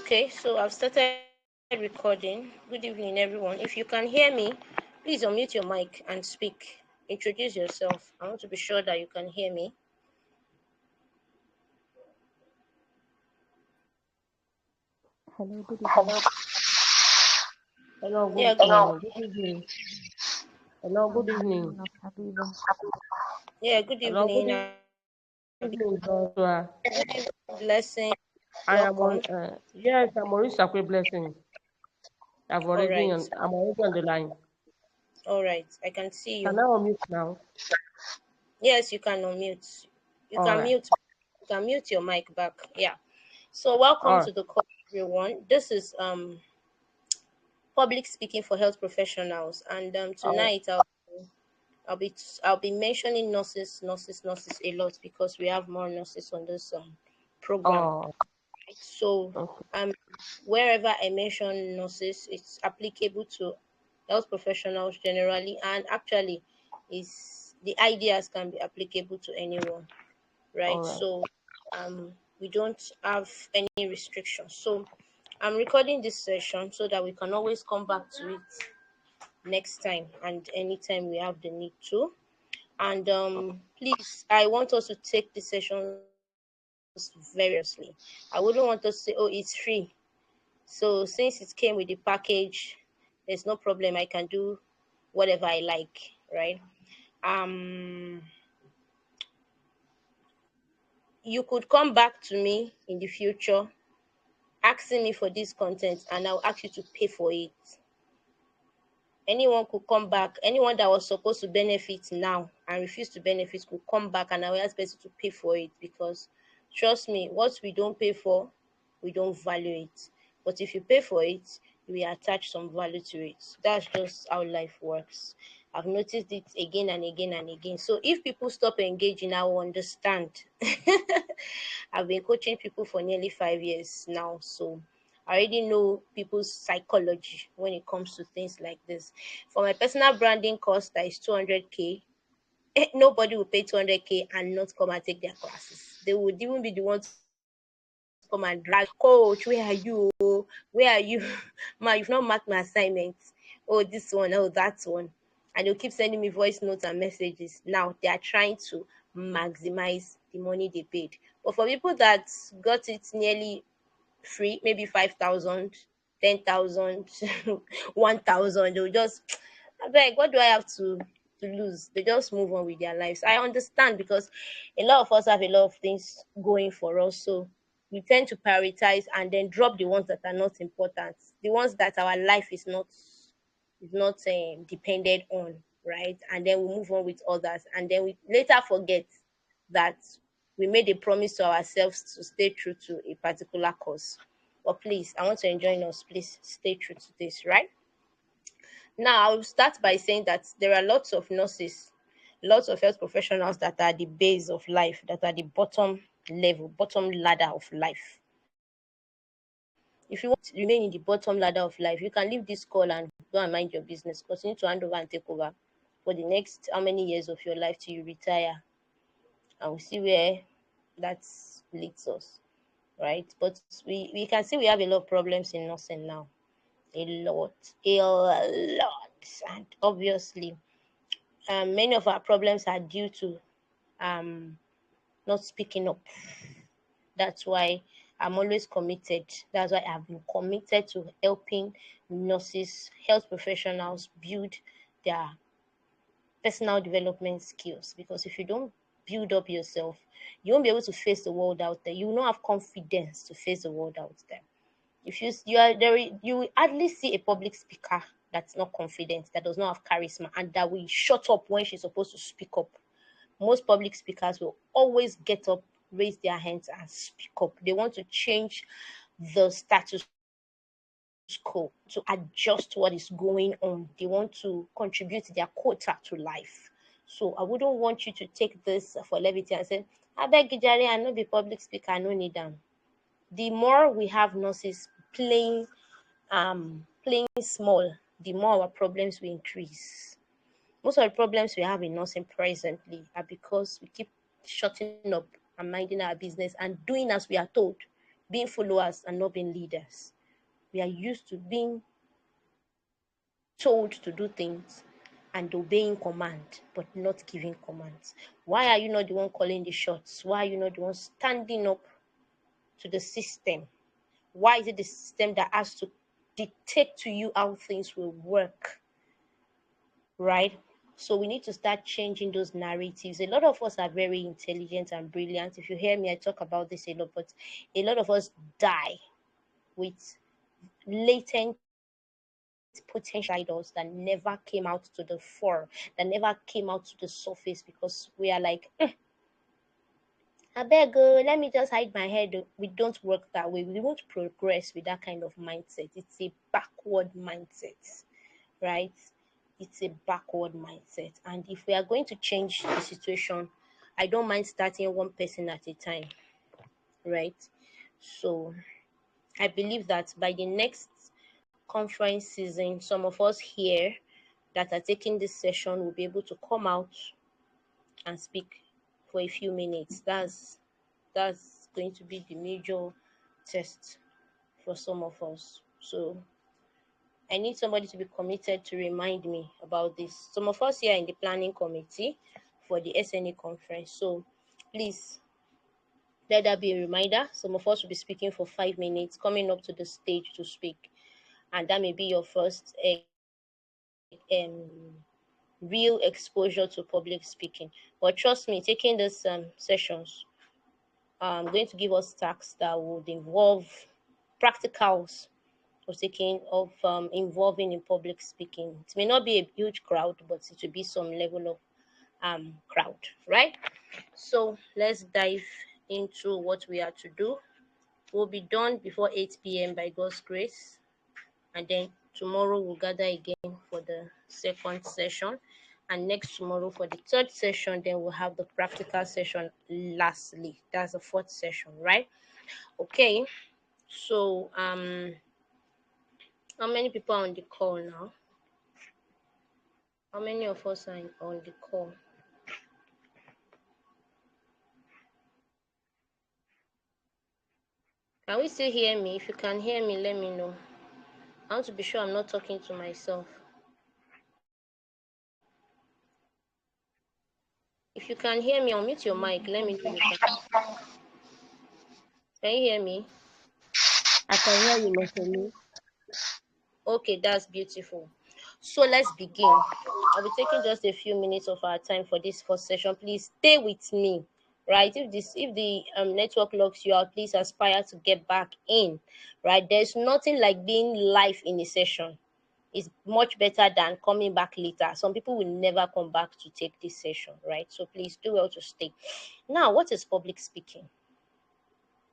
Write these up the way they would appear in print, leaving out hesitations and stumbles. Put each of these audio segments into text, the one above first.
Okay, so I've started recording. Good evening, everyone. If you can hear me, please unmute your mic and speak. Introduce yourself. I want to be sure that you can hear me. Hello, good evening. Hello, Yeah, good evening. Hello, good I'm evening. Habiba. Habiba. good Hello, good evening. evening, Joshua. Blessing. I am on. Welcome. Yes, I'm Maurice Sakwe Blessing. All right. I'm already on the line. All right. I can see Can you. I unmute now? Yes, you can unmute. You All can right. mute. You can mute your mic back. Yeah. So All welcome right. to the call, everyone. This is public speaking for health professionals, and All tonight I'll be mentioning nurses a lot because we have more nurses on this program. right. So Okay. um wherever I mention nurses, it's applicable to health professionals generally, and actually is the ideas can be applicable to anyone, All right? right. So we don't have any restrictions. So I'm recording this session so that we can always come back to it next time and anytime we have the need to. And please, I want us to take the sessions very seriously. I wouldn't want us to say, oh, it's free. So since it came with the package, there's no problem. I can do whatever I like, right? Um, you could come back to me in the future asking me for this content, and I'll ask you to pay for it. Anyone could come back, anyone that was supposed to benefit now and refuse to benefit could come back, and I will ask person to pay for it, because trust me, what we don't pay for, we don't value it. But if you pay for it, we attach some value to it. That's just how life works. I've noticed it again and again and again. So if people stop engaging, I will understand. I've been coaching people for nearly 5 years now, so I already know people's psychology when it comes to things like this. For my personal branding course, that is 200K. Nobody will pay 200K and not come and take their classes. They would even be the ones to come and drag, coach, where are you? Where are you? Ma, you've not marked my assignment. Oh, this one, oh, that one. And they'll keep sending me voice notes and messages. Now they are trying to maximize the money they paid. But for people that got it nearly free, maybe 5,000, 10,000, 1,000, they'll just, I beg, what do I have to lose? They just move on with their lives. I understand, because a lot of us have a lot of things going for us. So we tend to prioritize and then drop the ones that are not important, the ones that our life is not dependent on, right? And then we move on with others, and then we later forget that we made a promise to ourselves to stay true to a particular cause. But please, I want to join us. Please stay true to this, right? Now, I'll start by saying that there are lots of nurses, lots of health professionals that are the base of life, that are the bottom level, bottom ladder of life. If you want to remain in the bottom ladder of life, you can leave this call and go and mind your business. Continue to hand over and take over for the next how many years of your life till you retire, and we'll see where that leads us, right? But we can see we have a lot of problems in nursing now. A lot. And obviously, many of our problems are due to um, not speaking up. That's why I'm always committed. That's why I've been committed to helping nurses, health professionals build their personal development skills. Because if you don't build up yourself, you won't be able to face the world out there. You will not have confidence to face the world out there. If you are there, you will hardly see a public speaker that's not confident, that does not have charisma, and that will shut up when she's supposed to speak up. Most public speakers will always get up, raise their hands, and speak up. They want to change the status quo, to adjust what is going on. They want to contribute their quota to life. So I wouldn't want you to take this for levity and say, I beg you, Jerry, I know be public speaker, I no need them. The more we have nurses playing small, the more our problems will increase. Most of the problems we have in nursing presently are because we keep shutting up and minding our business and doing as we are told. being followers and not being leaders. We are used to being told to do things and obeying command, but not giving commands. Why are you not the one calling the shots? Why are you not the one standing up to the system? Why is it the system that has to dictate to you how things will work? Right? So we need to start changing those narratives. A lot of us are very intelligent and brilliant. If you hear me, I talk about this a lot, but a lot of us die with latent potential idols that never came out to the fore, that never came out to the surface because we are like, I beg, let me just hide my head. We don't work that way. We won't progress with that kind of mindset. It's a backward mindset, right? It's a backward mindset. And if we are going to change the situation, I don't mind starting one person at a time, right? So I believe that by the next conference season, some of us here that are taking this session will be able to come out and speak for a few minutes. That's going to be the major test for some of us. So I need somebody to be committed to remind me about this. Some of us here are in the planning committee for the SNA conference. So please let that be a reminder. Some of us will be speaking for 5 minutes, coming up to the stage to speak. And that may be your first real exposure to public speaking. But trust me, taking these sessions going to give us tasks that would involve practicals of involving in public speaking. It may not be a huge crowd, but it will be some level of crowd, right? So let's dive into what we are to do. We'll be done before 8 p.m. by God's grace, and then tomorrow we'll gather again for the second session, and next tomorrow for the third session. Then we'll have the practical session lastly. That's the fourth session, right? Okay. So how many people are on the call now? How many of us are on the call? Can we still hear me? If you can hear me, let me know. I want to be sure I'm not talking to myself. If you can hear me, unmute your Yes, mic. we Let me can know hear you you. can. Can you hear me? I can hear you, Mr. Okay, that's beautiful. So let's begin. I'll be taking just a few minutes of our time for this first session. Please stay with me, right? If the network locks you out, please aspire to get back in, right? There's nothing like being live in a session. It's much better than coming back later. Some people will never come back to take this session, right? So please do well to stay. Now, what is public speaking?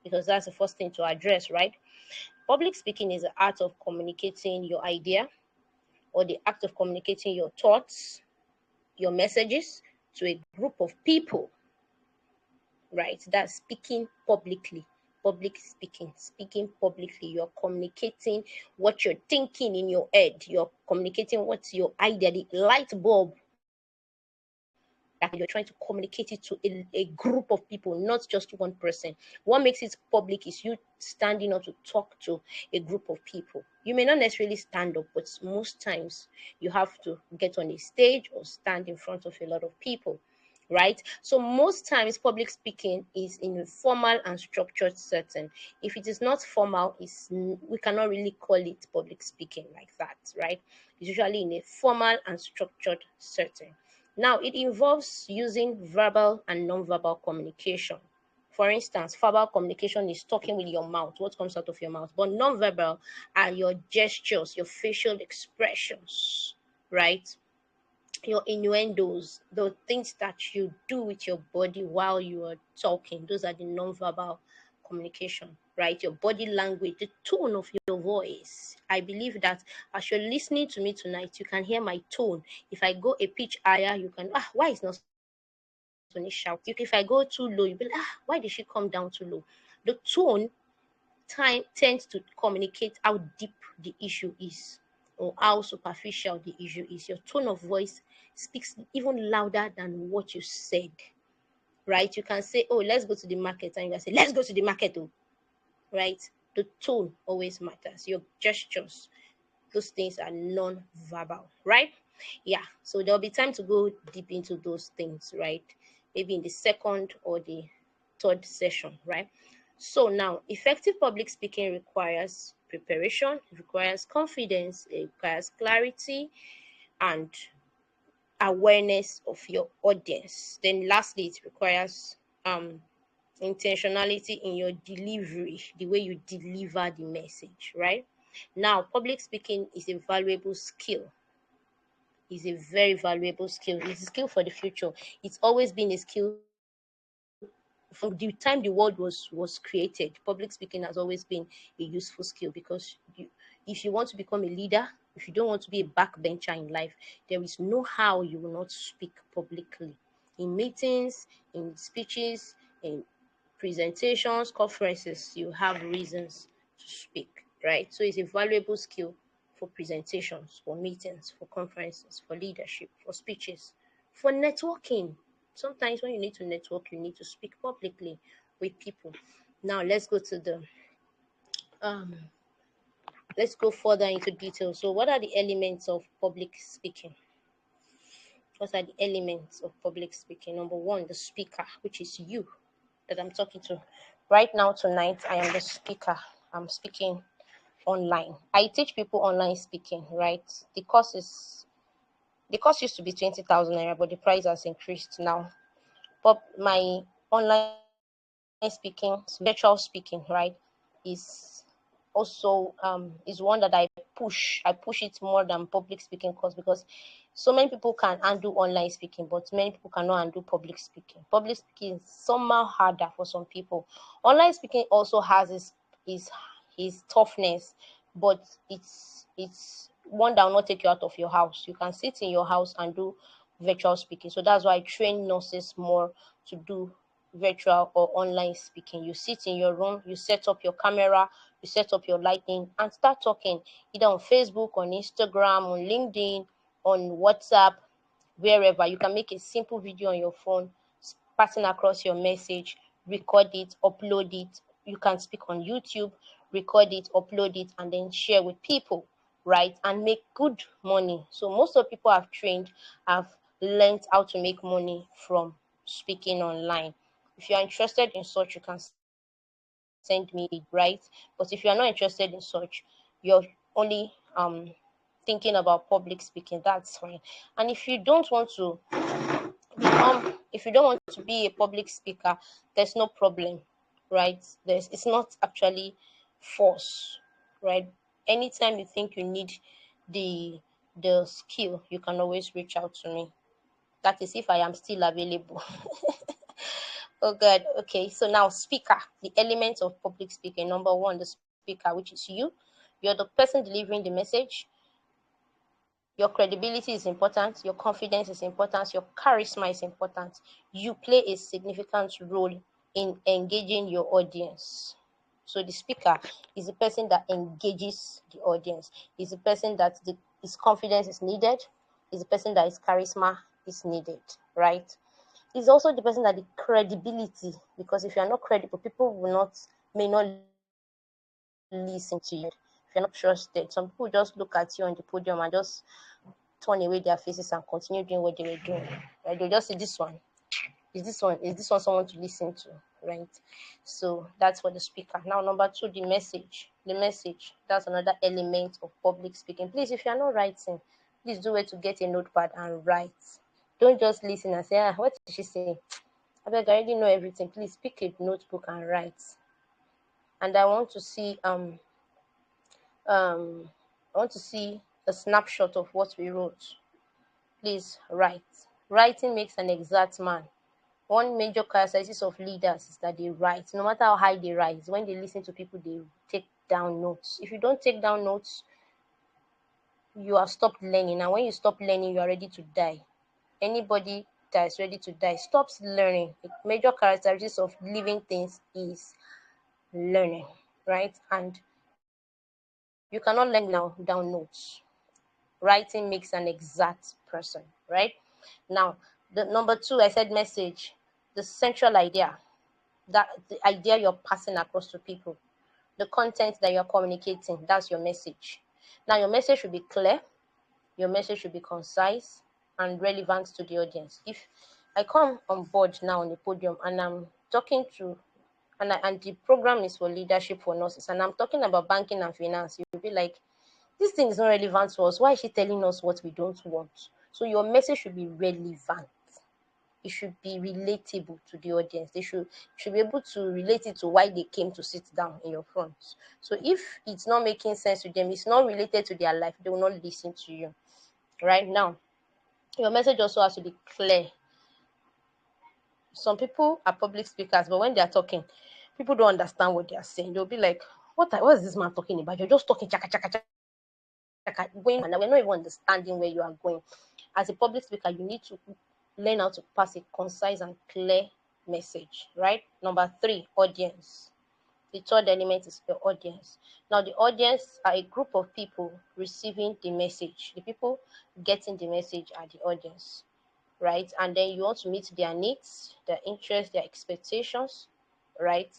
Because that's the first thing to address, right? Public speaking is the art of communicating your idea or the act of communicating your thoughts, your messages to a group of people, right? That's speaking publicly. Public speaking, speaking publicly. You're communicating what you're thinking in your head. You're communicating what's your idea, the light bulb that you're trying to communicate it to a group of people, not just one person. What makes it public is you standing up to talk to a group of people. You may not necessarily stand up, but most times you have to get on a stage or stand in front of a lot of people, right? So most times public speaking is in a formal and structured setting. If it is not formal, we cannot really call it public speaking like that, right? It's usually in a formal and structured setting. Now, it involves using verbal and non-verbal communication. For instance, verbal communication is talking with your mouth, what comes out of your mouth, but non-verbal are your gestures, your facial expressions, right? Your innuendos, the things that you do with your body while you are talking. Those are the non-verbal communication, right? Your body language, the tone of your voice. I believe that as you're listening to me tonight, you can hear my tone. If I go a pitch higher, you can, why is not Sony shout? If I go too low, you'll be like, why did she come down too low? The tone tends to communicate how deep the issue is or how superficial the issue is. Your tone of voice speaks even louder than what you said, right? You can say, oh, let's go to the market, and you can say, let's go to the market. Oh. right? The tone always matters. Your gestures, those things are non-verbal, right? Yeah, so there'll be time to go deep into those things, right? Maybe in the second or the third session, right? So now, effective public speaking requires preparation, it requires confidence, it requires clarity and awareness of your audience. Then lastly, it requires intentionality in your delivery, the way you deliver the message, right? Now, public speaking is a valuable skill. Is a very valuable skill. It's a skill for the future. It's always been a skill from the time the world was created. Public speaking has always been a useful skill because if you want to become a leader, if you don't want to be a backbencher in life, there is no how you will not speak publicly in meetings, in speeches, in presentations, conferences. You have reasons to speak, right? So it's a valuable skill for presentations, for meetings, for conferences, for leadership, for speeches, for networking. Sometimes when you need to network, you need to speak publicly with people. Now um let's go further into detail. So what are the elements of public speaking? What are the elements of public speaking? Number one, the speaker, which is you that I'm talking to. Right now, tonight, I am the speaker. I'm speaking online. I teach people online speaking, right? The course used to be 20,000 naira, but the price has increased now. But my online speaking, virtual speaking, right, is also is one that I push. I push it more than public speaking course because so many people can handle online speaking, but many people cannot handle public speaking. Public speaking is somehow harder for some people. Online speaking also has his his toughness, but it's one that will not take you out of your house. You can sit in your house and do virtual speaking. So that's why I train nurses more to do virtual or online speaking. You sit in your room, you set up your camera, you set up your lighting, and start talking either on Facebook, on Instagram, on LinkedIn, on WhatsApp, wherever. You can make a simple video on your phone, passing across your message, record it, upload it. You can speak on YouTube, record it, upload it, and then share with people, right? And make good money. So most of people have trained, have learned how to make money from speaking online. If you are interested in such, you can send me a right. But if you are not interested in such, you're only thinking about public speaking, that's fine. And if you don't want to if you don't want to be a public speaker, there's no problem, right? It's not actually force, right? Anytime you think you need the skill, you can always reach out to me. That is if I am still available. Oh god. Okay, so now speaker, the elements of public speaking. Number one, the speaker, which is you. You're the person delivering the message. Your credibility is important, your confidence is important, your charisma is important. You play a significant role in engaging your audience. So the speaker is the person that engages the audience, is the person that his confidence is needed, is the person that his charisma is needed, right? It's also the person that the credibility, because if you're not credible, people may not listen to you. If you're not trusted, some people just look at you on the podium and just turn away their faces and continue doing what they were doing. Right? They'll just say, is this one someone to listen to? Right? So that's for the speaker. Now, number two, the message. The message. That's another element of public speaking. Please, if you're not writing, please do it to get a notepad and write. Don't just listen and say, what did she say? I beg, I already know everything. Please pick a notebook and write. And um I want to see a snapshot of what we wrote. Please write. Writing makes an exact man. One major characteristic of leaders is that they write. No matter how high they rise, when they listen to people, they take down notes. If you don't take down notes, you are stopped learning. And when you stop learning, you are ready to die. Anybody that is ready to die stops learning. The major characteristics of living things is learning, right? And you cannot learn down notes. Writing makes an exact person, right? Now, the number two, I said message, the central idea, that the idea you're passing across to people, the content that you're communicating. That's your message. Now, your message should be clear, your message should be concise and relevant to the audience. If I come on board now on the podium and I'm talking to, and the program is for leadership for nurses, and I'm talking about banking and finance, you'll be like, this thing is not relevant to us. Why is she telling us what we don't want? So your message should be relevant. It should be relatable to the audience. They should be able to relate it to why they came to sit down in your front. So if it's not making sense to them, it's not related to their life, they will not listen to you. Right now, your message also has to be clear. Some people are public speakers, but when they are talking, people don't understand what they are saying. They'll be like, what is this man talking about? You're just talking chaka chaka chaka, going, and we're not even understanding where you are going. As a public speaker, you need to learn how to pass a concise and clear message, right? Number 3, audience. The third element is your audience. Now, the audience are a group of people receiving the message. The people getting the message are the audience, right? And then you want to meet their needs, their interests, their expectations, right?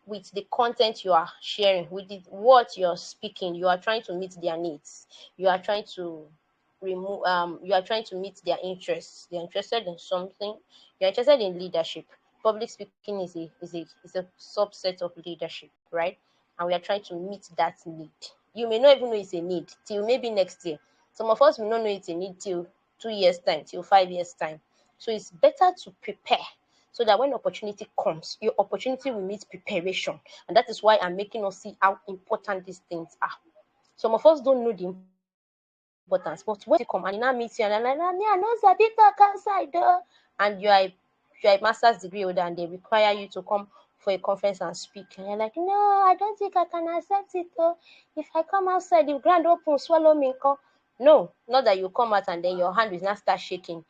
With the content you are sharing, with what you're speaking, you are trying to meet their needs. You are trying to you are trying to meet their interests. They're interested in something. You're interested in leadership. Public speaking is a subset of leadership, right? And we are trying to meet that need. You may not even know it's a need till maybe next year. Some of us will not know it's a need till 2 years time, till 5 years time. So it's better to prepare so that when opportunity comes, your opportunity will meet preparation. And that is why I'm making us see how important these things are. Some of us don't know the importance, but when you come and you now meet you and like, me, I know Sabi talk outside though. And you're a master's degree holder and they require you to come for a conference and speak. And you're like, no, I don't think I can accept it though. If I come outside, the grand open, swallow me. No, not that you come out and then your hand will not start shaking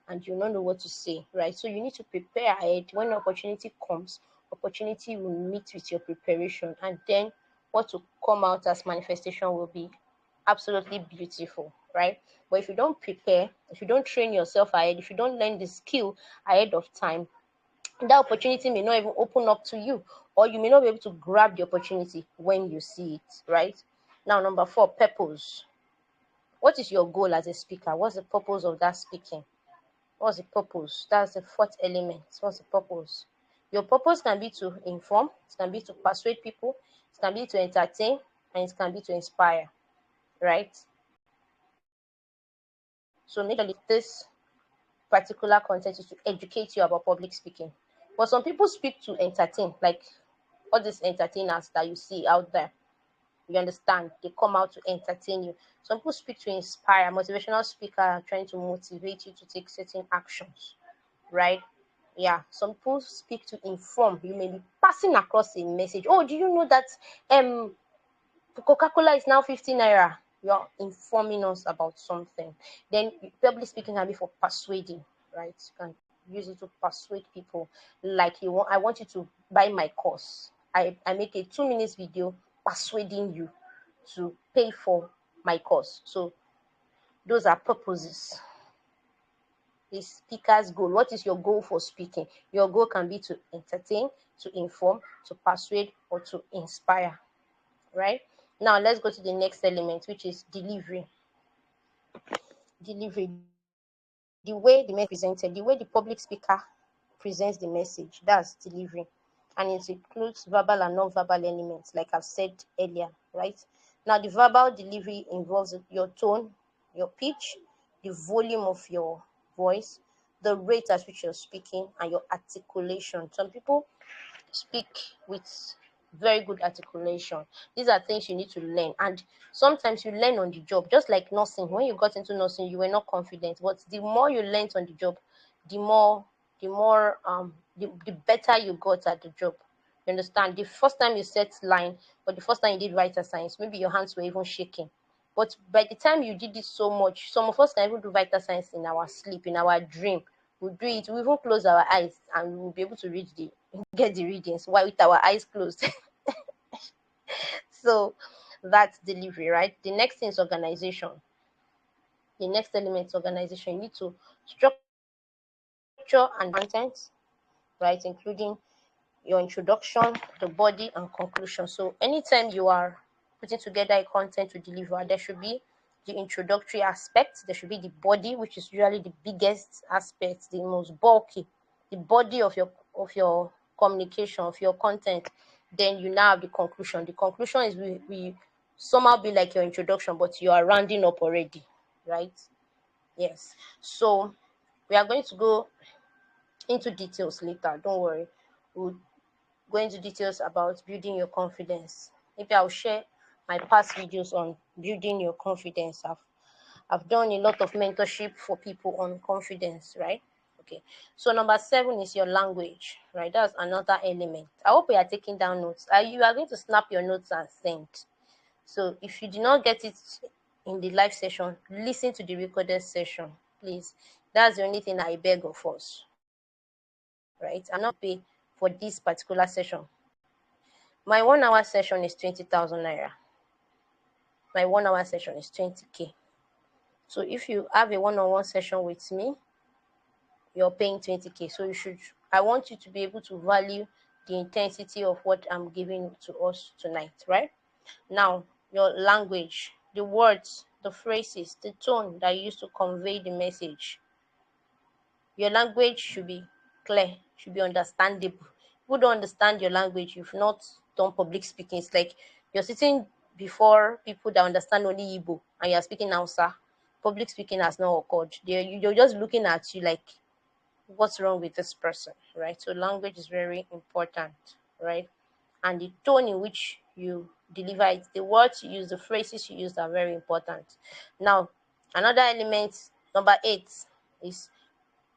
and you don't know what to say, right? So you need to prepare ahead. When opportunity comes, opportunity will meet with your preparation, and then what will come out as manifestation will be absolutely beautiful, right? But if you don't prepare, if you don't train yourself ahead, if you don't learn the skill ahead of time, that opportunity may not even open up to you, or you may not be able to grab the opportunity when you see it, right? Now, number 4, purpose. What is your goal as a speaker? What's the purpose of that speaking? What's the purpose? That's the 4th element. What's the purpose? Your purpose can be to inform, it can be to persuade people, it can be to entertain, and it can be to inspire, right? So majorly this particular content is to educate you about public speaking. But some people speak to entertain, like all these entertainers that you see out there. You understand? They come out to entertain you. Some people speak to inspire, motivational speaker trying to motivate you to take certain actions, right? Yeah, some people speak to inform. You may be passing across a message. Oh, do you know that Coca-Cola is now 50 naira? You're informing us about something. Then public speaking can be for persuading, right? You can use it to persuade people. Like I want you to buy my course. I make a 2 minutes video persuading you to pay for my course. So those are purposes. The speaker's goal. What is your goal for speaking? Your goal can be to entertain, to inform, to persuade, or to inspire, right? Now, let's go to the next element, which is delivery. Delivery. The way the message presented, the way the public speaker presents the message, that's delivery. And it includes verbal and non-verbal elements, like I've said earlier, right? Now, the verbal delivery involves your tone, your pitch, the volume of your voice, the rate at which you're speaking, and your articulation. Some people speak with very good articulation. These are things you need to learn, and sometimes you learn on the job. Just like nursing, when you got into nursing, you were not confident, but the more you learned on the job, the more the better you got at the job. You understand? The first time you set line, or the first time you did vital signs, maybe your hands were even shaking. But by the time you did it so much, some of us can even do vital signs in our sleep, in our dream. We'll do it, we even close our eyes and we'll be able to get the readings while with our eyes closed. So that's delivery, right? The next thing is organization. The next element is organization. You need to structure and content, right? Including your introduction, the body, and conclusion. So anytime you are putting together a content to deliver, there should be the introductory aspect, there should be the body, which is usually the biggest aspect, the most bulky, the body of your communication, of your content. Then you now have the conclusion. The conclusion is we somehow be like your introduction, but you are rounding up already, right? Yes. So we are going to go into details later. Don't worry. We'll go into details about building your confidence. Maybe I'll share my past videos on building your confidence. I've done a lot of mentorship for people on confidence, right? Okay. So number 7 is your language, right? That's another element. I hope you are taking down notes. You are going to snap your notes and send. So if you do not get it in the live session, listen to the recorded session, please. That's the only thing I beg of us, right? I'm not pay for this particular session. My 1 hour session is 20,000 naira. My 1 hour session is 20K. So if you have a one-on-one session with me, you're paying 20K. So I want you to be able to value the intensity of what I'm giving to us tonight, right? Now, your language, the words, the phrases, the tone that you use to convey the message. Your language should be clear, should be understandable. People don't understand your language, you've not done public speaking. It's like you're sitting before people that understand only Igbo and you're speaking Hausa. Public speaking has not occurred. You're just looking at you like, what's wrong with this person, right? So language is very important, right? And the tone in which you deliver it, the words you use, the phrases you use are very important. Now, another element, number 8, is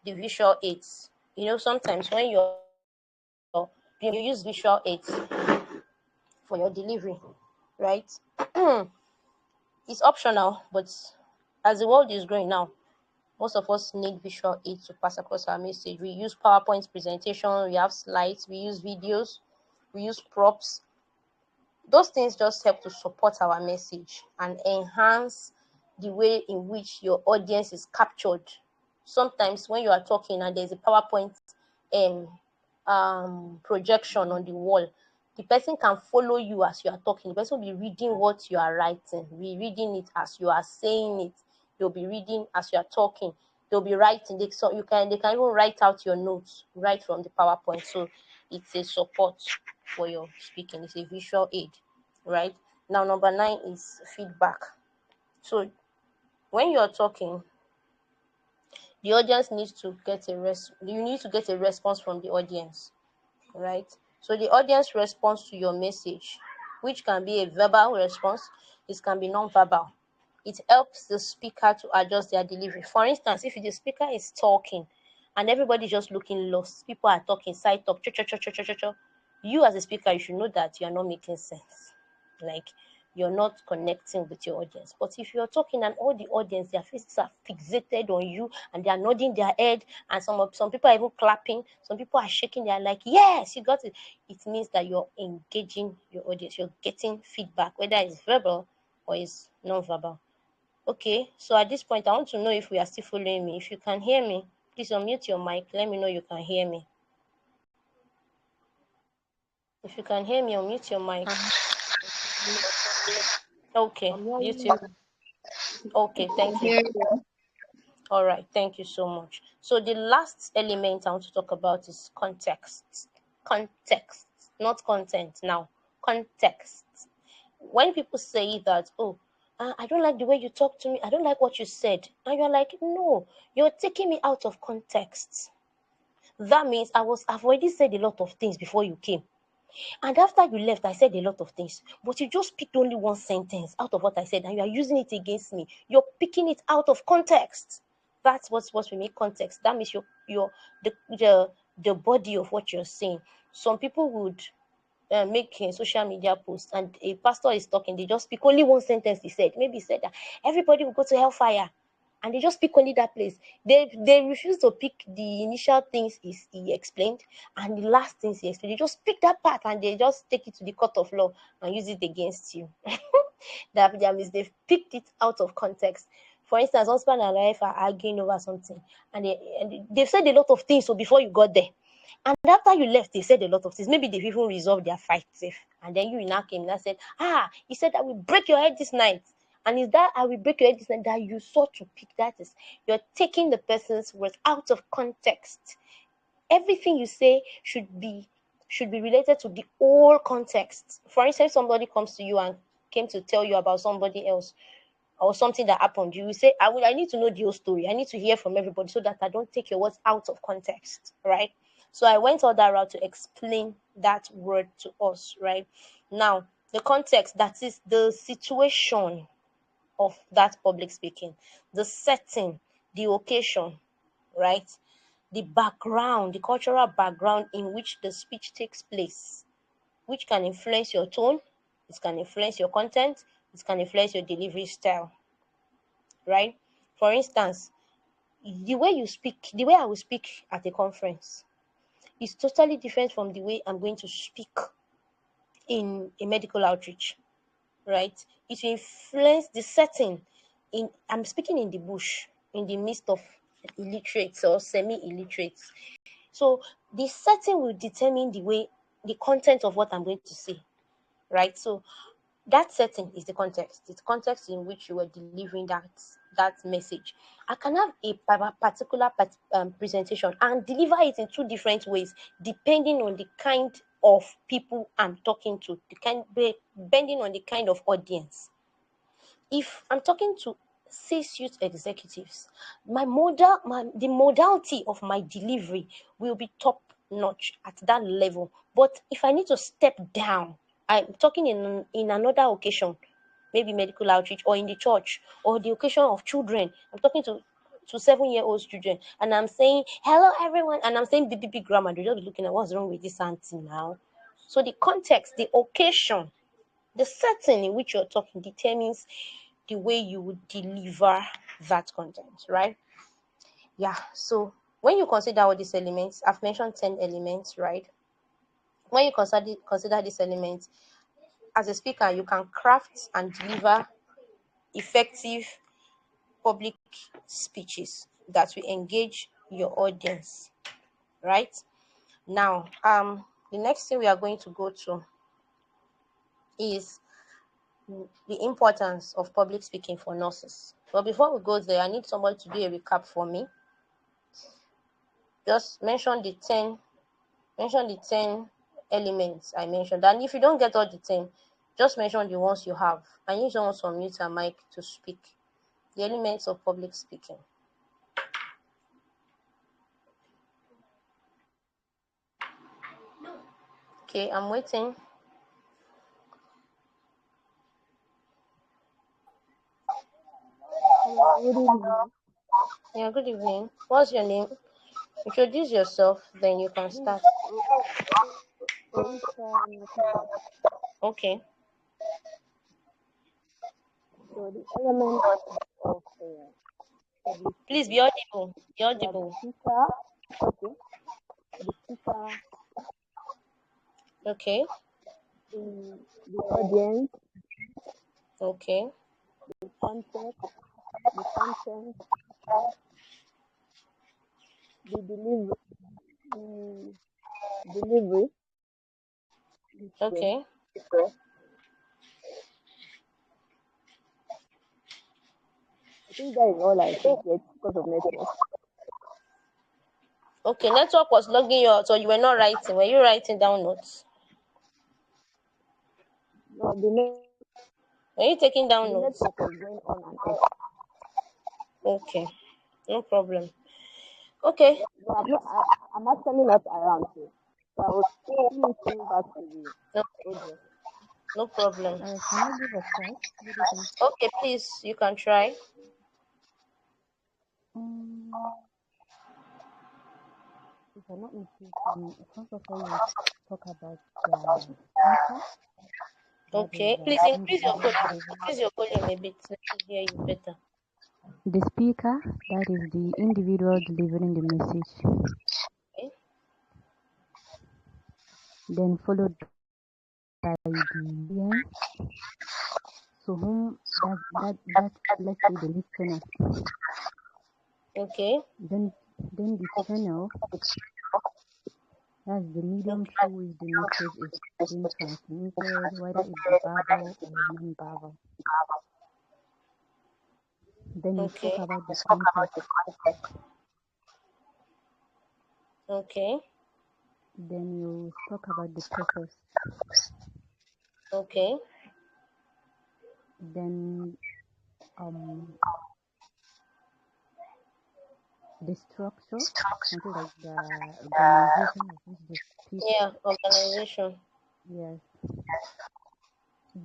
the visual aids. Sometimes when you use visual aids for your delivery, right? It's optional, but as the world is growing now, most of us need visual aids to pass across our message. We use PowerPoint presentation, we have slides, we use videos, we use props. Those things just help to support our message and enhance the way in which your audience is captured. Sometimes when you are talking and there's a PowerPoint projection on the wall, the person can follow you as you are talking. The person will be reading what you are writing, be reading it as you are saying it. They'll be reading as you are talking. They'll be writing. They can even write out your notes right from the PowerPoint. So it's a support for your speaking. It's a visual aid, right? Now, number 9 is feedback. So when you're talking, the audience needs to get you need to get a response from the audience, right? So the audience responds to your message, which can be a verbal response, it can be non-verbal. It helps the speaker to adjust their delivery. For instance, if the speaker is talking and everybody just looking lost, people are talking side talk, you as a speaker, you should know that you are not making sense. Like, you're not connecting with your audience. But if you're talking and all the audience, their faces are fixated on you and they are nodding their head, and some people are even clapping, some people are shaking, they're like, yes, you got it. It means that you're engaging your audience, you're getting feedback, whether it's verbal or it's non-verbal. Okay, so at this point, I want to know if we are still following me. If you can hear me, please unmute your mic. Let me know you can hear me. If you can hear me, unmute your mic. Okay, beautiful. Okay, thank you. All right, thank you so much. So the last element I want to talk about is context. Context, not content now. Context. When people say that, oh, I don't like the way you talk to me, I don't like what you said, and you're like, no, you're taking me out of context. That means I've already said a lot of things before you came. And after you left, I said a lot of things, but you just picked only one sentence out of what I said, and you are using it against me. You're picking it out of context. That's what we make context. That means the body of what you're saying. Some people would make a social media post, and a pastor is talking. They just pick only one sentence. He said, maybe he said that everybody will go to hellfire, and they just pick only that place. They refuse to pick the initial things he explained and the last things he explained. They just pick that part and they just take it to the court of law and use it against you. That means they've picked it out of context. For instance, husband and wife are arguing over something, and they've said a lot of things so before you got there. And after you left, they said a lot of things. Maybe they've even resolved their fight safe. And then you now came and said, he said I will break your head this night. And is that I will break your head this night that you sought to pick? That is, you're taking the person's words out of context. Everything you say should be related to the whole context. For instance, somebody comes to you and came to tell you about somebody else or something that happened, you will say, I need to know the whole story. I need to hear from everybody so that I don't take your words out of context, right? So I went all that route to explain that word to us, right? Now, the context, that is the situation of that public speaking, the setting, the occasion, right? The background, the cultural background in which the speech takes place, which can influence your tone, it can influence your content, it can influence your delivery style, right? For instance, the way you speak, the way I will speak at a conference is totally different from the way I'm going to speak in a medical outreach, right? It will influence the setting. I'm speaking in the bush, in the midst of illiterates or semi-illiterates. So the setting will determine the content of what I'm going to say, right? So that setting is the context. It's context in which you were delivering that message. I can have a particular presentation and deliver it in two different ways, depending on the kind of people I'm talking to, depending on the kind of audience. If I'm talking to C-suite executives, the modality of my delivery will be top notch at that level. But if I need to step down, I'm talking in another occasion, maybe medical outreach or in the church or the occasion of children. I'm talking to 7-year-old children and I'm saying hello everyone and I'm saying big grammar. They're just looking at what's wrong with this auntie now. So the context, the occasion, the setting in which you're talking determines the way you would deliver that content, right? Yeah. So when you consider all these elements, I've mentioned 10 elements, right? When you consider these elements, as a speaker, you can craft and deliver effective public speeches that will engage your audience, right? Now, the next thing we are going to go to is the importance of public speaking for nurses. But before we go there, I need somebody to do a recap for me. Just mention the 10 elements I mentioned. And if you don't get all the 10, just mention the ones you have. And you don't also mute your mic to speak. The elements of public speaking. Okay, I'm waiting. Hello, good evening. Yeah, good evening. What's your name? Introduce yourself, then you can This start. Nikita. Okay. So the element of public Please speaking. be audible. Be Yeah, the audible. speaker. Okay. The speaker, Okay. the audience, Okay. the context, the content, the delivery. Yes. Okay. I think that is all I could get because of network. Okay. Network was logging you out, so you were not writing. Were you writing down notes? No, Were you taking down the notes? network was going on and off. Okay. No problem. Okay. No, I'm actually not around here. So I was listening back to No, the audio. no problem. Can I give a try? Good evening. Okay, please, you can try. Um, if I'm not mistaken, first of all, you talk about the speaker, that is Okay. Please the increase your individual volume. delivering. Increase your volume a bit. Let me hear you better. The speaker, that is the individual delivering the message. Okay. Then followed by the audience, so whom that let's say the listener. Okay. Then the channel, That's the medium through which the message is being transmitted, whether it be verbal or non-verbal. Then you spoke Okay. about the context. Okay. Then you spoke about the purpose. Okay. Then um the structure, something like the organization of which they speak. Yeah, organization. Yes.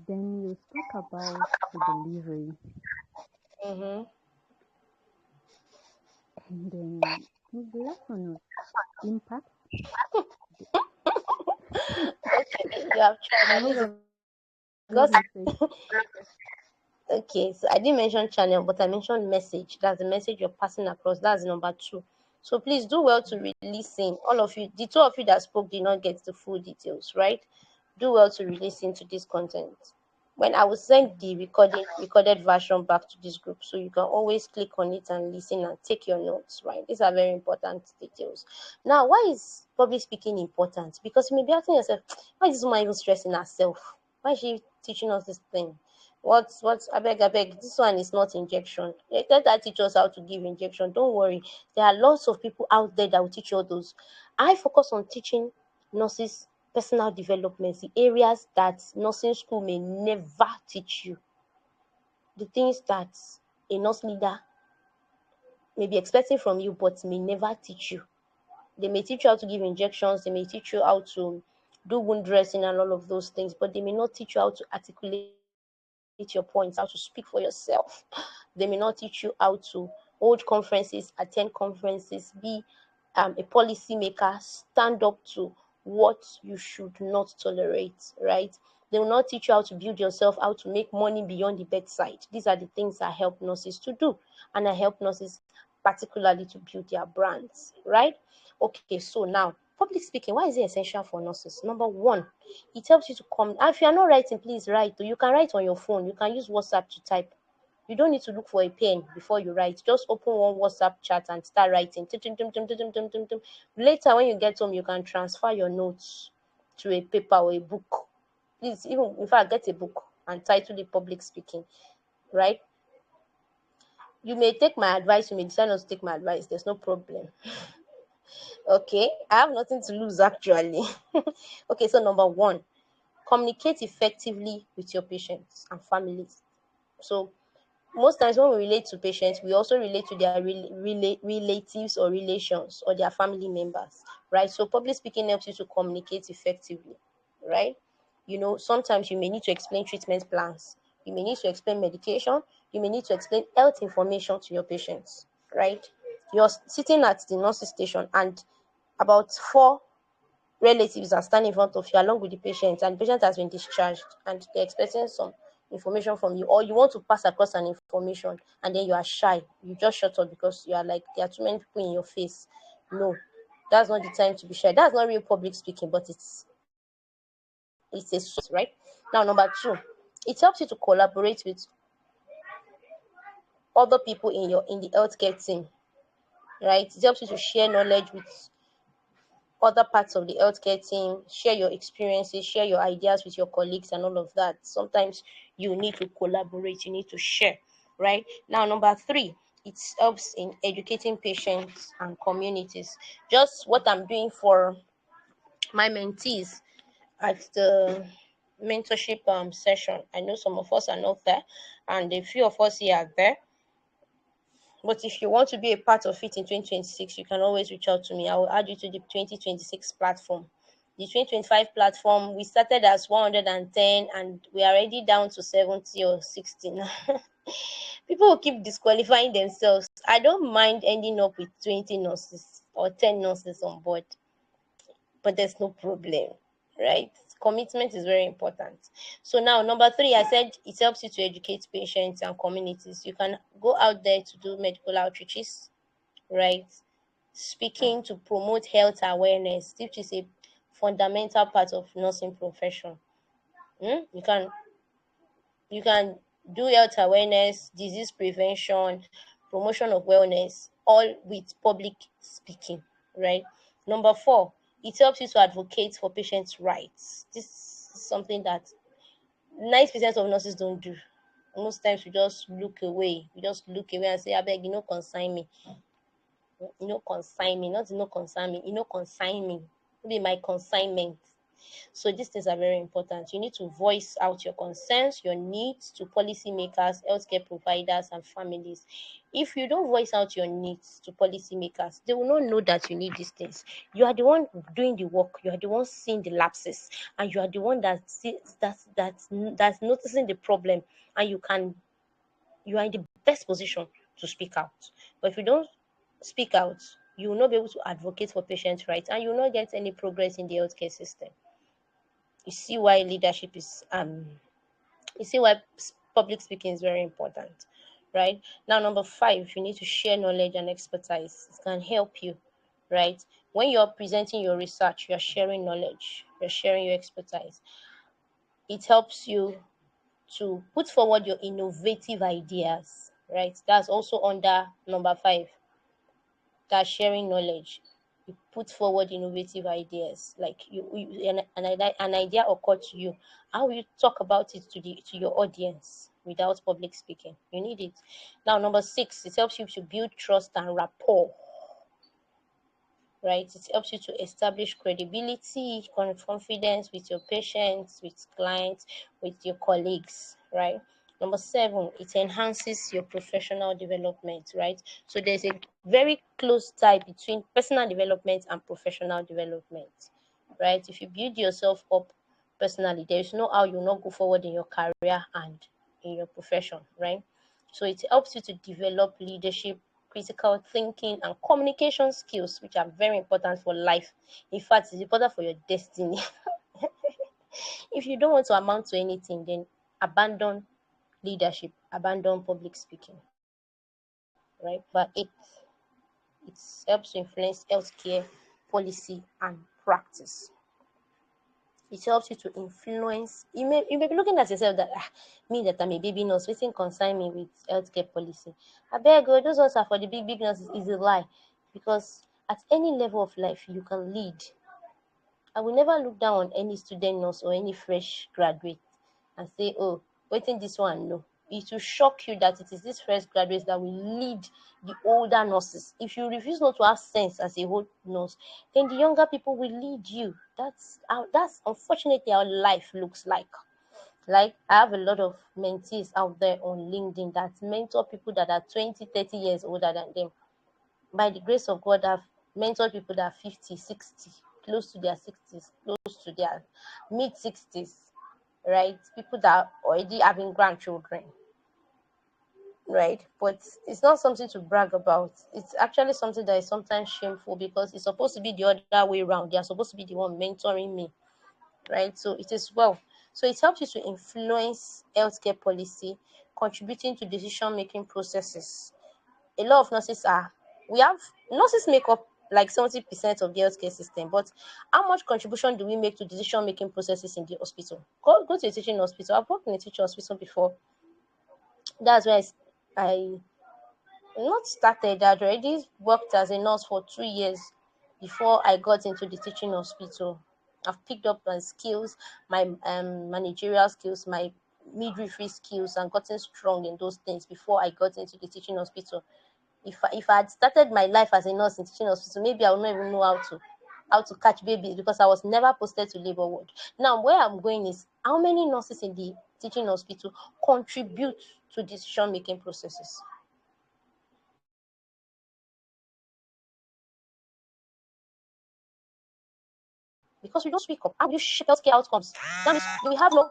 Then you spoke about the delivery. Mm-hmm. And then I think the last one was impact. Okay, you have tried I at hope least I'm not because mistaken. okay, so I didn't mention channel, but I mentioned message. That's the message you're passing across. That's number two. So please do well to listen. All of you, the two of you that spoke did not get the full details, right? Do well to listen to this content. When I will send the recorded version back to this group, so you can always click on it and listen and take your notes, right? These are very important details. Now, why is public speaking important? Because you may be asking yourself, why is this woman even stressing herself? Why is she teaching us this thing? What I beg, this one is not injection. Let that teach us how to give injection. Don't worry. There are lots of people out there that will teach you all those. I focus on teaching nurses personal development, the areas that nursing school may never teach you. The things that a nurse leader may be expecting from you but may never teach you. They may teach you how to give injections, they may teach you how to do wound dressing and all of those things, but they may not teach you how to articulate your points, how to speak for yourself. They may not teach you how to hold conferences, attend conferences, be a policy maker, stand up to what you should not tolerate, right? They will not teach you how to build yourself, how to make money beyond the bedside. These are the things I help nurses to do, and I help nurses particularly to build their brands, right? Okay, so now public speaking, why is it essential for nurses? Number one, it helps you to come. If you are not writing, please write. You can write on your phone. You can use WhatsApp to type. You don't need to look for a pen before you write. Just open one WhatsApp chat and start writing. Later, when you get home, you can transfer your notes to a paper or a book. Please, even in fact, get a book and title it public speaking, right? You may take my advice, you may decide not to take my advice. There's no problem. Okay, I have nothing to lose actually. Okay, so number one, communicate effectively with your patients and families. So most times when we relate to patients, we also relate to their relatives or relations or their family members, right? So public speaking helps you to communicate effectively, right? Sometimes you may need to explain treatment plans, you may need to explain medication, you may need to explain health information to your patients, right? You're sitting at the nurse's station and about four relatives are standing in front of you along with the patient, and the patient has been discharged and they're expecting some information from you, or you want to pass across an information and then you are shy, you just shut up because you are like, there are too many people in your face. No, that's not the time to be shy. That's not real public speaking, but it's a source, right? Now, number two, it helps you to collaborate with other people in the healthcare team, right? It helps you to share knowledge with other parts of the healthcare team, share your experiences, share your ideas with your colleagues, and all of that. Sometimes you need to collaborate, you need to share, right? Now, number three, it helps in educating patients and communities. Just what I'm doing for my mentees at the mentorship session. I know some of us are not there, and a few of us here are there. But if you want to be a part of it in 2026, you can always reach out to me. I will add you to the 2026 platform. The 2025 platform, we started as 110 and we are already down to 70 or 60 now. People will keep disqualifying themselves. I don't mind ending up with 20 nurses or 10 nurses on board, but there's no problem, right? Commitment is very important. So now, number three, I said it helps you to educate patients and communities. You can go out there to do medical outreaches, right? Speaking to promote health awareness, which is a fundamental part of nursing profession. You can do health awareness, disease prevention, promotion of wellness, all with public speaking, right? Number four, It helps you to advocate for patients' rights. This is something that 90% of nurses don't do. Most times we just look away. We just look away and say, I beg, consign me. Consign me. Not concern me. Consign me. Be my consignment. So these things are very important. You need to voice out your concerns, your needs to policymakers, healthcare providers, and families. If you don't voice out your needs to policymakers, they will not know that you need these things. You are the one doing the work. You are the one seeing the lapses, and you are the one that's noticing the problem, and you are in the best position to speak out. But if you don't speak out, you will not be able to advocate for patients' rights, and you will not get any progress in the healthcare system. You see why leadership is you see why public speaking is very important, right? Now, number 5, you need to share knowledge and expertise. It can help you, right? When you're presenting your research, you're sharing knowledge, you're sharing your expertise. It helps you to put forward your innovative ideas, right? That's also under number 5, that sharing knowledge. You put forward innovative ideas, like an idea occurred to you. How will you talk about it to your audience without public speaking? You need it. Now, number 6, it helps you to build trust and rapport, right? It helps you to establish credibility, confidence with your patients, with clients, with your colleagues, right? Number 7, it enhances your professional development, right? So there's a very close tie between personal development and professional development, right? If you build yourself up personally, there is no how you not go forward in your career and in your profession, right? So it helps you to develop leadership, critical thinking, and communication skills, which are very important for life. In fact, it's important for your destiny. If you don't want to amount to anything, then abandon leadership, abandon public speaking, right? But it helps to influence healthcare policy and practice. It helps you to influence. You may be looking at yourself that me that I'm a baby nurse, wetin concern me with healthcare policy. Abeg those ones are for the big nurses, is a lie. Because at any level of life you can lead. I will never look down on any student nurse or any fresh graduate and say, oh, wetin this one know. It will shock you that it is these fresh graduates that will lead the older nurses. If you refuse not to have sense as a whole nurse, then the younger people will lead you. That's unfortunately how life looks like. Like, I have a lot of mentees out there on LinkedIn that mentor people that are 20, 30 years older than them. By the grace of God, I've mentored people that are 50, 60, close to their 60s, close to their mid 60s, right? People that are already having grandchildren, right? But it's not something to brag about. It's actually something that is sometimes shameful, because it's supposed to be the other way around. They are supposed to be the one mentoring me, right? So it is well. So it helps you to influence healthcare policy, contributing to decision making processes. A lot of nurses make up like 70% of the healthcare system, but how much contribution do we make to decision making processes in the hospital? Go to a teaching hospital. I've worked in a teaching hospital before. That's where I not started. I'd already worked as a nurse for 2 years before I got into the teaching hospital. I've picked up my skills, my managerial skills, my midwifery skills, and gotten strong in those things before I got into the teaching hospital. If I had started my life as a nurse in teaching hospital, maybe I would not even know how to catch babies, because I was never posted to labor ward. Now, where I'm going is, how many nurses in the teaching hospital contribute to decision making processes? Because we don't speak up. How will you shape healthcare outcomes? That means you will have no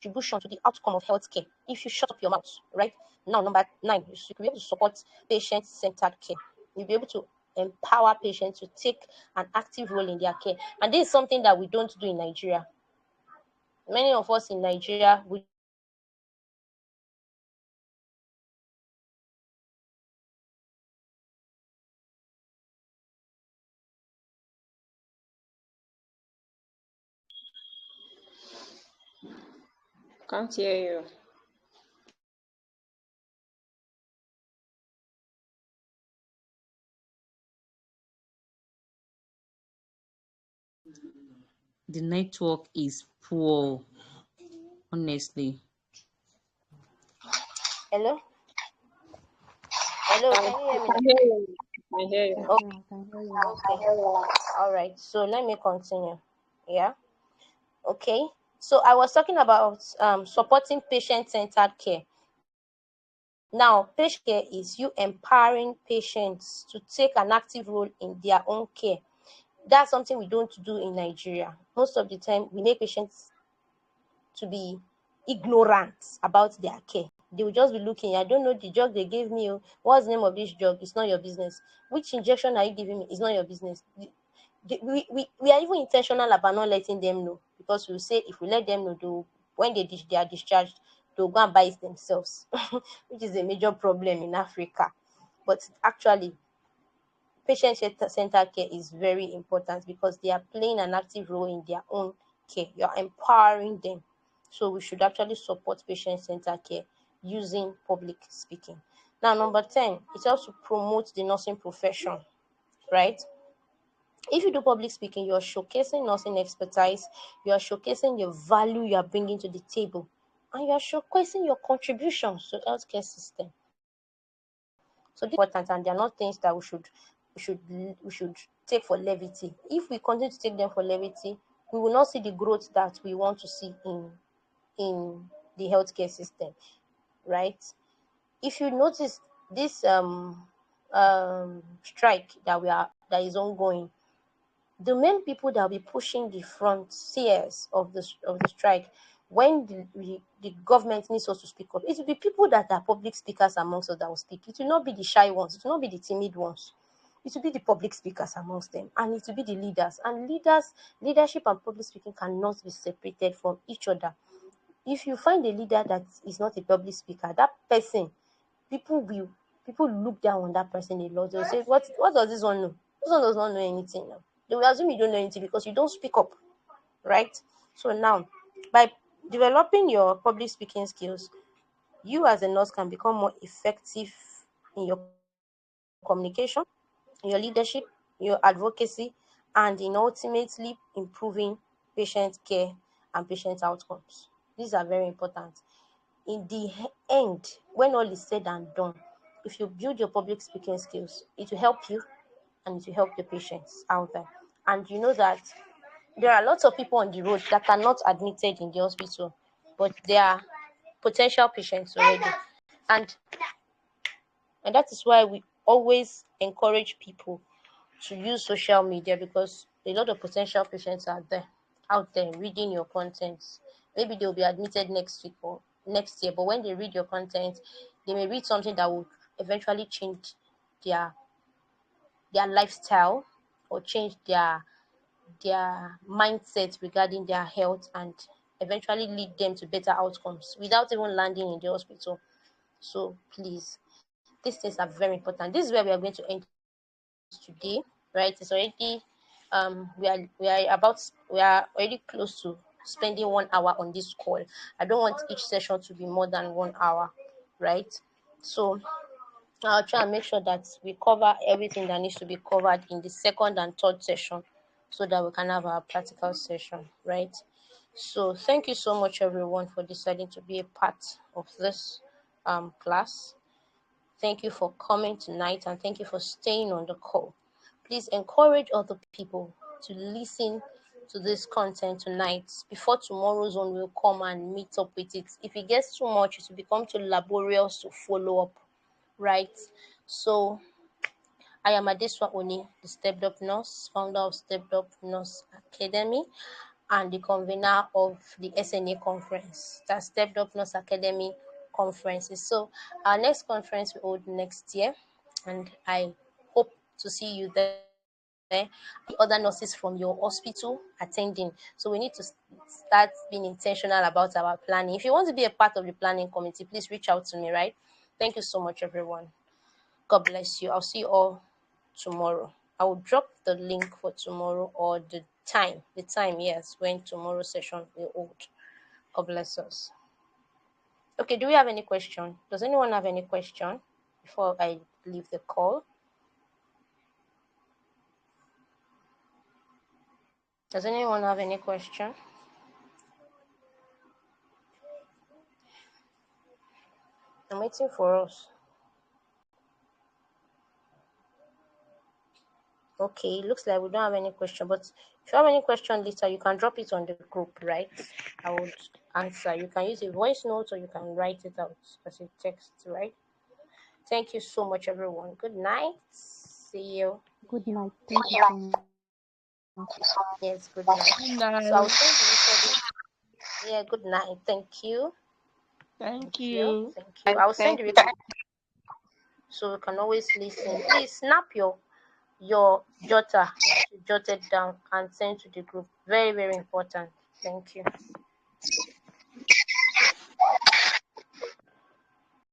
contribution to the outcome of healthcare if you shut up your mouth, right? Now, number 9, you should be able to support patient-centered care. You'll be able to empower patients to take an active role in their care. And this is something that we don't do in Nigeria. Many of us in Nigeria, we Can't hear you. The network is poor, honestly. Hello? Hello, I can you hear me can now? hear you. I hear you. Yes, Okay. I can hear you now. Okay. All right. So let me continue. Yeah. Okay. So I was talking about supporting patient-centered care. Now, patient care is you empowering patients to take an active role in their own care. That's something we don't do in Nigeria. Most of the time, we make patients to be ignorant about their care. They will just be looking, I don't know the drug they gave me. Oh, what's the name of this drug? It's not your business. Which injection are you giving me? It's not your business. We are even intentional about not letting them know, because we say if we let them know, when they are discharged, they'll go and buy it themselves, which is a major problem in Africa. But actually, patient-centered care is very important because they are playing an active role in their own care. You are empowering them. So we should actually support patient-centered care using public speaking. Now, number 10, it helps to promote the nursing profession, right? If you do public speaking, you're showcasing nursing expertise, you are showcasing your value you are bringing to the table, and you are showcasing your contributions to healthcare system. So this is important, and they are not things that we should we should take for levity. If we continue to take them for levity, we will not see the growth that we want to see in the healthcare system, right? If you notice this strike that is ongoing, the main people that will be pushing the frontiers of the strike when the government needs us to speak up, it will be people that are public speakers amongst us that will speak. It will not be the shy ones, it will not be the timid ones. It will be the public speakers amongst them, and it will be the leaders. And leadership and public speaking cannot be separated from each other. If you find a leader that is not a public speaker, that person, people will people look down on that person a lot. They'll say, what does this one know? This one does not know anything now. They will assume you don't know anything because you don't speak up, right? So now, by developing your public speaking skills, you as a nurse can become more effective in your communication, your leadership, your advocacy, and in ultimately improving patient care and patient outcomes. These are very important. In the end, when all is said and done, if you build your public speaking skills, it will help you and it will help the patients out there. And you know that there are lots of people on the road that are not admitted in the hospital, but they are potential patients already. And and that is why we always encourage people to use social media, because a lot of potential patients are there out there reading your content. Maybe they'll be admitted next week or next year, but when they read your content, they may read something that will eventually change their lifestyle or change their mindset regarding their health, and eventually lead them to better outcomes without even landing in the hospital. So please, these things are very important. This is where we are going to end today, right? It's already we are already close to spending 1 hour on this call. I don't want each session to be more than 1 hour, right? So I'll try and make sure that we cover everything that needs to be covered in the second and third session so that we can have our practical session, right? So thank you so much everyone for deciding to be a part of this class. Thank you for coming tonight, and thank you for staying on the call. Please encourage other people to listen to this content tonight before tomorrow's one will come and meet up with it. If it gets too much, it will become too laborious to follow up, right? So I am Adeswa Oni, the Stepped Up Nurse, founder of Stepped Up Nurse Academy and the convener of the SNA conference, that's Stepped Up Nurse Academy conferences. So our next conference will hold next year, and I hope to see you there. The other nurses from your hospital attending. So we need to start being intentional about our planning. If you want to be a part of the planning committee, please reach out to me, right? Thank you so much, everyone. God bless you. I'll see you all tomorrow. I will drop the link for tomorrow, or the time, yes, when tomorrow's session will hold. God bless us. Okay, do we have any question? Does anyone have any question before I leave the call? Does anyone have any question? I'm waiting for us. Okay, looks like we don't have any question, but if you have any question later, you can drop it on the group, right? I would answer. You can use a voice note or you can write it out as a text, right? Thank you so much, everyone. Good night. See you. Good night. Thank you so much. Yes, good night. Good So I'll night. send the recording. Yeah, good night. Thank you. Thank Thank you. you. Thank you. I'll send the recording so you can always listen. Please snap your jotter, jot it down and send to the group. Very, very important. Thank you.